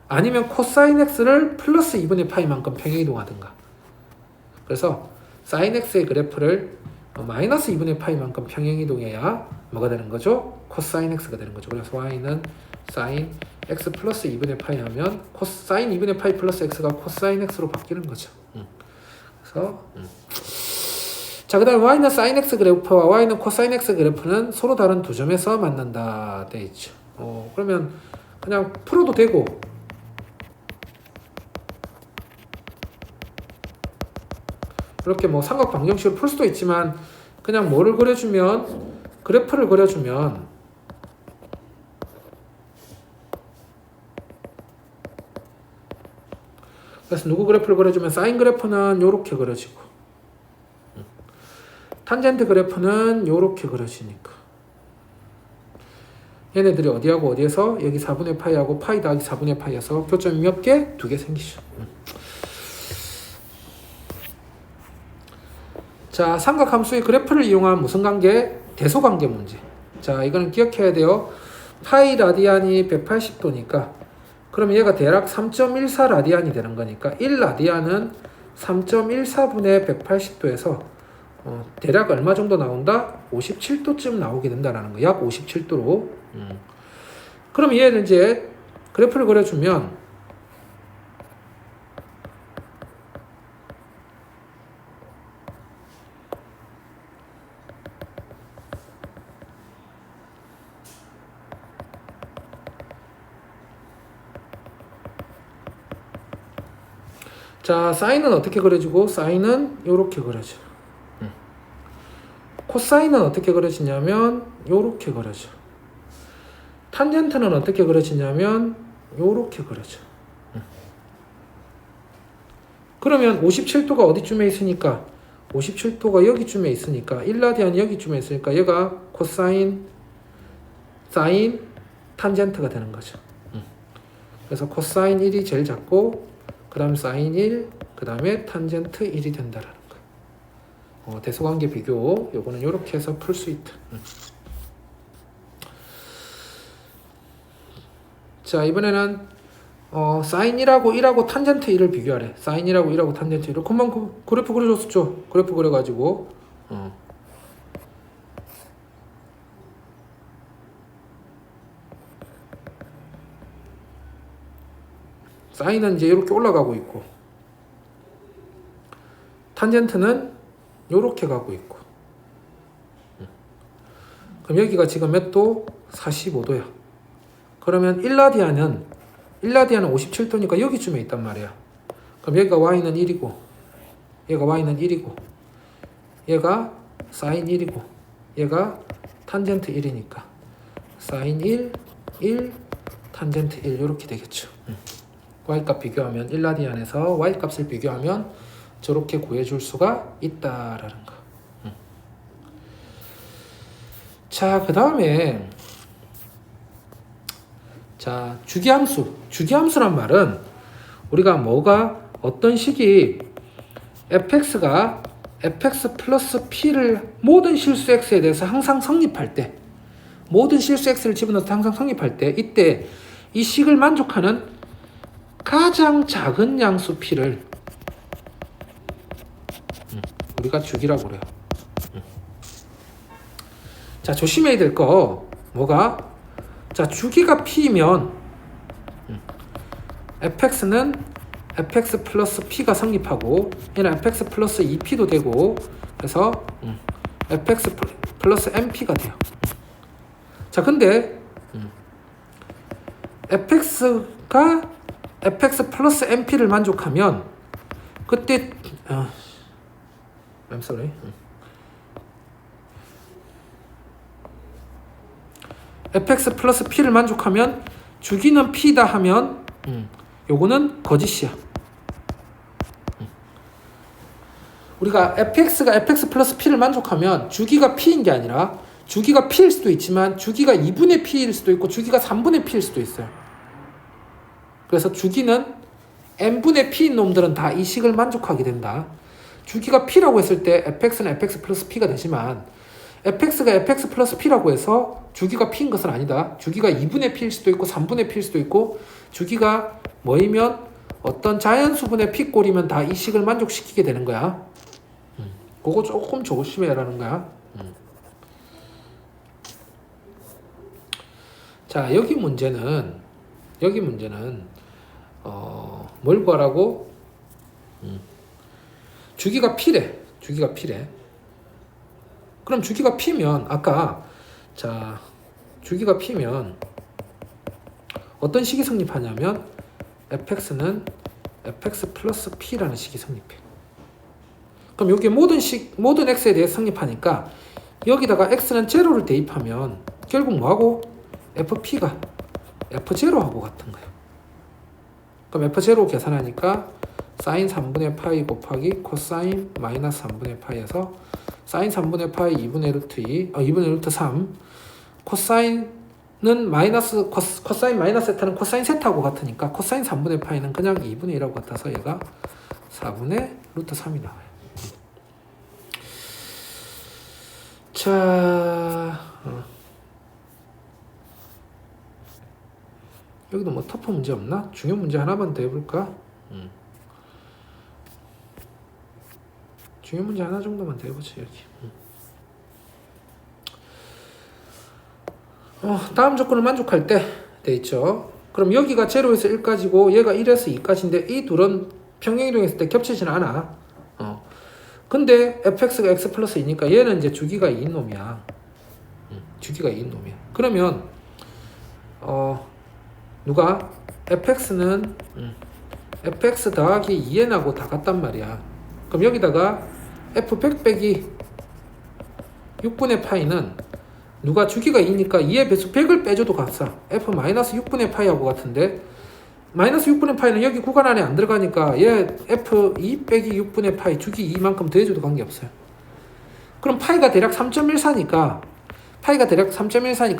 아니면 코사인 X를 플러스 2분의 파이만큼 평행 이동하든가. 그래서 sin X의 그래프를 마이너스 2분의 파이만큼 평행 이동해야 뭐가 되는 거죠? 코사인 X가 되는 거죠. 그래서 Y는 sin X 플러스 2분의 파이 하면 코사인 2분의 파이 플러스 X가 코사인 X로 바뀌는 거죠. 그래서 자, 그 다음에 y는 sin x 그래프와 y는 cosine x 그래프는 서로 다른 두 점에서 만난다 돼 있죠. 그러면 그냥 풀어도 되고, 이렇게 뭐 삼각 방정식으로 풀 수도 있지만, 그냥 뭐를 그려주면, 그래프를 그려주면, 그래서 누구 그래프를 그려주면 사인 그래프는 요렇게 그려지고, 탄젠트 그래프는 요렇게 그려지니까, 얘네들이 어디하고 어디에서 여기 4분의 파이하고 파이 더하기 4분의 파이에서 교점이 몇 개? 2개 생기죠. 자, 삼각함수의 그래프를 이용한 무슨 관계? 대소관계 문제. 자, 이거는 기억해야 돼요. 파이 라디안이 180도니까 그러면 얘가 대략 3.14 라디안이 되는 거니까 1 라디안은 3.14분의 180도에서 대략 얼마 정도 나온다? 57도쯤 나오게 된다라는 거. 약 57도로. 그럼 얘는 이제 그래프를 그려주면 자, 사인은 어떻게 그려지고 사인은 이렇게 그려져. 코사인은 어떻게 그려지냐면 이렇게 그려져. 탄젠트는 어떻게 그려지냐면 이렇게 그려져. 그러면 57도가 어디쯤에 있으니까 57도가 여기쯤에 있으니까 1라디안이 여기쯤에 있으니까 얘가 코사인, 사인, 탄젠트가 되는 거죠. 그래서 코사인 1이 제일 작고 그 다음 사인 1, 그 다음에 탄젠트 1이 된다라는 거. 대소관계 비교, 요거는 이렇게 해서 풀 수 있다. 자, 이번에는 사인 1하고 1하고 탄젠트 1을 비교하래. 사인 1하고 1하고 탄젠트 1을. 금방 그래프 그려줬었죠. 그래프 그려가지고 사인은 이제 이렇게 올라가고 있고 탄젠트는 이렇게 가고 있고 그럼 여기가 지금 몇 도? 45도야. 그러면 1라디안은 57도니까 여기쯤에 있단 말이야. 그럼 여기가 y는 1이고 얘가 y는 1이고 얘가 사인 1이고 얘가 탄젠트 1이니까 사인 1, 1, 탄젠트 1 이렇게 되겠죠. y값 비교하면 1라디안에서 y값을 비교하면 저렇게 구해줄 수가 있다라는 거. 자, 그 다음에 자, 주기함수란 말은 우리가 어떤 식이 fx가 fx 플러스 p를 모든 실수 x에 대해서 항상 성립할 때 모든 실수 x를 집어넣어서 항상 성립할 때 이때 이 식을 만족하는 가장 작은 양수 p를 우리가 주기라고 그래요. 자, 조심해야 될 거 뭐가? 자, 주기가 p면 fx는 fx 플러스 p가 성립하고 얘는 fx 플러스 2p도 되고 그래서 fx 플러스 mp가 돼요. 자, 근데 fx가 fx 플러스 mp를 만족하면 그때 I'm sorry. fx 플러스 p를 만족하면 주기는 p다 하면 요거는 거짓이야. 우리가 fx가 fx 플러스 p를 만족하면 주기가 p인 게 아니라 주기가 p일 수도 있지만 주기가 2분의 p일 수도 있고 주기가 3분의 p일 수도 있어요. 그래서 주기는 n분의 p인 놈들은 다 이 식을 만족하게 된다. 주기가 p라고 했을 때 fx는 fx 플러스 p가 되지만 fx가 fx 플러스 p라고 해서 주기가 p인 것은 아니다. 주기가 2분의 p일 수도 있고 3분의 p일 수도 있고 주기가 뭐이면 어떤 자연수분의 p꼴이면 다 이 식을 만족시키게 되는 거야. 그거 조금 조심해라는 거야. 자, 여기 문제는 뭘 구하라고? 주기가 p래. 그럼 주기가 p면 아까 자 주기가 p면 어떤 식이 성립하냐면 fx는 fx 플러스 p라는 식이 성립해. 그럼 여기 모든 x에 대해 성립하니까 여기다가 x는 제로를 대입하면 결국 뭐하고 fp가 f0하고 같은 거예요. 그럼 f0 계산하니까 사인 3분의 파이 곱하기 코사인 마이너스 3분의 파이에서 사인 3분의 파이 2분의 루트 2, 2분의 루트 3 코사인은 마이너스 코사인 마이너스 세타는 코사인 세타하고 같으니까 코사인 3분의 파이는 그냥 2분의 1하고 같아서 얘가 4분의 루트 3이 나와요. 자 여기도 뭐 터프 문제 없나? 중요 문제 하나만 더 해볼까? 중요 문제 하나 정도만 더 해보자 여기. 다음 조건을 만족할 때 돼 있죠. 그럼 여기가 0에서 1까지고 얘가 1에서 2까지인데 이 둘은 평행이동했을 때 겹치지는 않아. 근데 fx가 x 플러스 2니까 얘는 이제 주기가 2인 놈이야. 주기가 2인 놈이야. 그러면 누가 fx는 fx 더하기 2n하고 다 같단 말이야. 그럼 여기다가 f100 빼기 6분의 파이는 누가 주기가 2니까 2의 배수 100을 빼줘도 같아. f 마이너스 6분의 파이하고 같은데 마이너스 6분의 파이는 여기 구간 안에 안 들어가니까 얘 f2 빼기 6분의 파이 주기 2만큼 더해줘도 관계없어요. 그럼 파이가 대략 3.14니까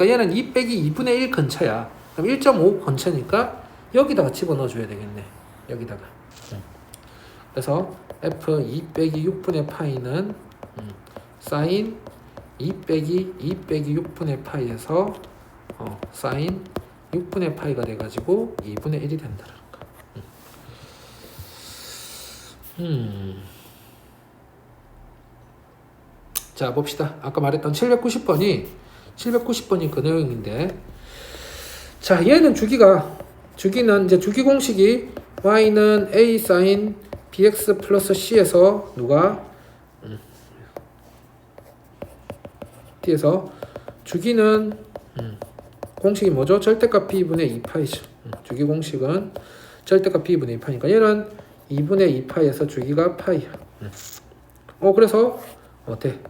얘는 2 빼기 2분의 1 근처야. 그럼 1.5 근처니까 여기다가 집어넣어줘야 되겠네. 여기다가. 그래서 f2 빼기 6분의 파이는 사인 2 빼기 6분의 파이에서 사인 6분의 파이가 돼가지고 2분의 1이 된다는 거. 자 봅시다. 아까 말했던 790번이 그 내용인데, 자 얘는 주기는 이제 주기 공식이 y는 a sin bx 플러스 c에서 누가 t에서 주기는 공식이 뭐죠? 절대값 b분의 2파이죠. 주기 공식은 절대값 b분의 2파이니까 얘는 2분의 2파이에서 주기가 파이야. 그래서 어때?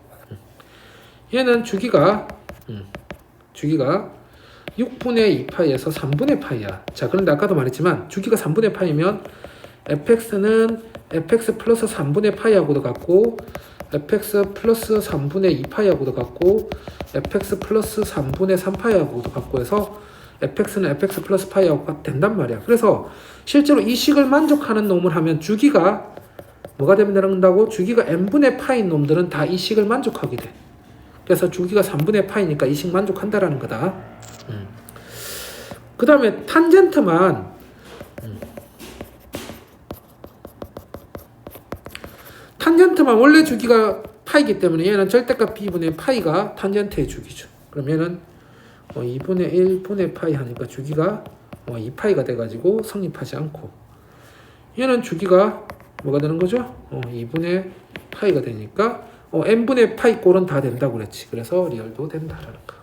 얘는 주기가 6분의 2파이에서 3분의 파이야. 자, 그런데 아까도 말했지만 주기가 3분의 파이면 fx는 fx 플러스 3분의 파이하고도 같고 fx 플러스 3분의 2파이하고도 같고 fx 플러스 3분의 3파이하고도 같고 해서 fx는 fx 플러스 파이하고 된단 말이야. 그래서 실제로 이 식을 만족하는 놈을 하면 주기가 뭐가 되면 된다고? 주기가 n분의 파이인 놈들은 다 이 식을 만족하게 돼. 그래서 주기가 3분의 파이니까 이 식 만족한다라는 거다. 그 다음에 탄젠트만 원래 주기가 파이기 때문에 얘는 절대값 b분의 파이가 탄젠트의 주기죠. 그럼 얘는 2분의 1분의 파이 하니까 주기가 2파이가 돼가지고 성립하지 않고, 얘는 주기가 뭐가 되는 거죠? 2분의 파이가 되니까 n분의 파이 꼴은 다 된다고 그랬지. 그래서 리얼도 된다라는 거.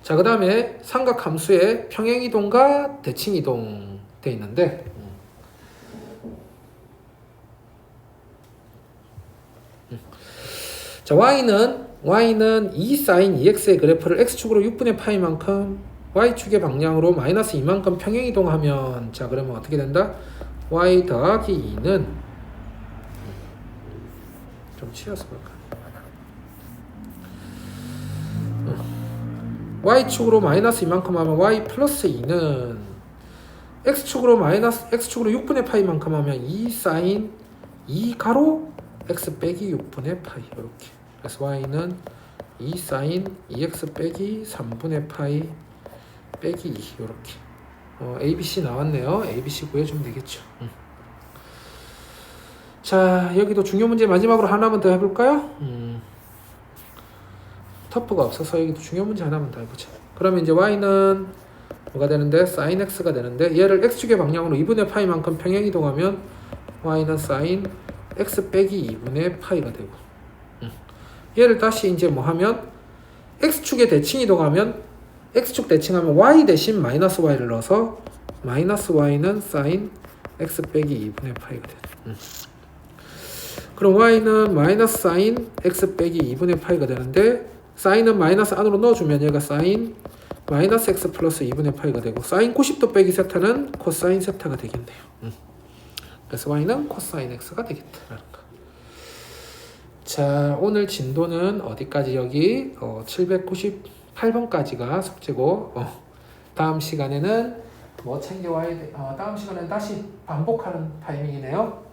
자, 그 다음에 삼각함수의 평행이동과 대칭이동 돼 있는데, 자, y는 2 sin 2x의 그래프를 x축으로 6분의 파이만큼 y축의 방향으로 마이너스 2만큼 평행이동하면, 자 그러면 어떻게 된다? y 더하기 2는 좀 치워서 볼까? y축으로 마이너스 2만큼 하면 y 플러스 2는 x축으로 6분의 파이만큼 하면 2 sin 2 가로 x 빼기 6분의 파이 이렇게. 그래서 y는 2 sin 2x 빼기 3분의 파이 빼기 2 이렇게. ABC 나왔네요. ABC 구해주면 되겠죠. 자, 여기도 중요 문제 마지막으로 하나만 더 해볼까요? 터프가 없어서 여기도 중요 문제 하나만 더 해보자. 그러면 이제 y는 뭐가 되는데 sin x가 되는데, 얘를 x축의 방향으로 2분의 파이만큼 평행이동하면 y는 sin x 빼기 2분의 파이가 되고 얘를 다시 이제 뭐 하면 x축에 대칭 이동하면 x축 대칭하면 y 대신 마이너스 y를 넣어서 마이너스 y는 sin x 빼기 2분의 파이가 되죠. 그럼 y는 마이너스 sin x 빼기 2분의 파이가 되는데 sin은 마이너스 안으로 넣어주면 얘가 sin 마이너스 x 플러스 2분의 파이가 되고 sin 90도 빼기 세타는 코사인 세타가 되겠네요. 그래서 y는 코사인 x가 되겠다라는 거. 자, 오늘 진도는 어디까지? 여기 798번까지가 숙제고 다음 시간에는 뭐 챙겨와야 돼? 다음 시간에는 다시 반복하는 타이밍이네요.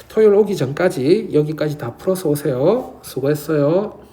토요일 오기 전까지 여기까지 다 풀어서 오세요. 수고했어요.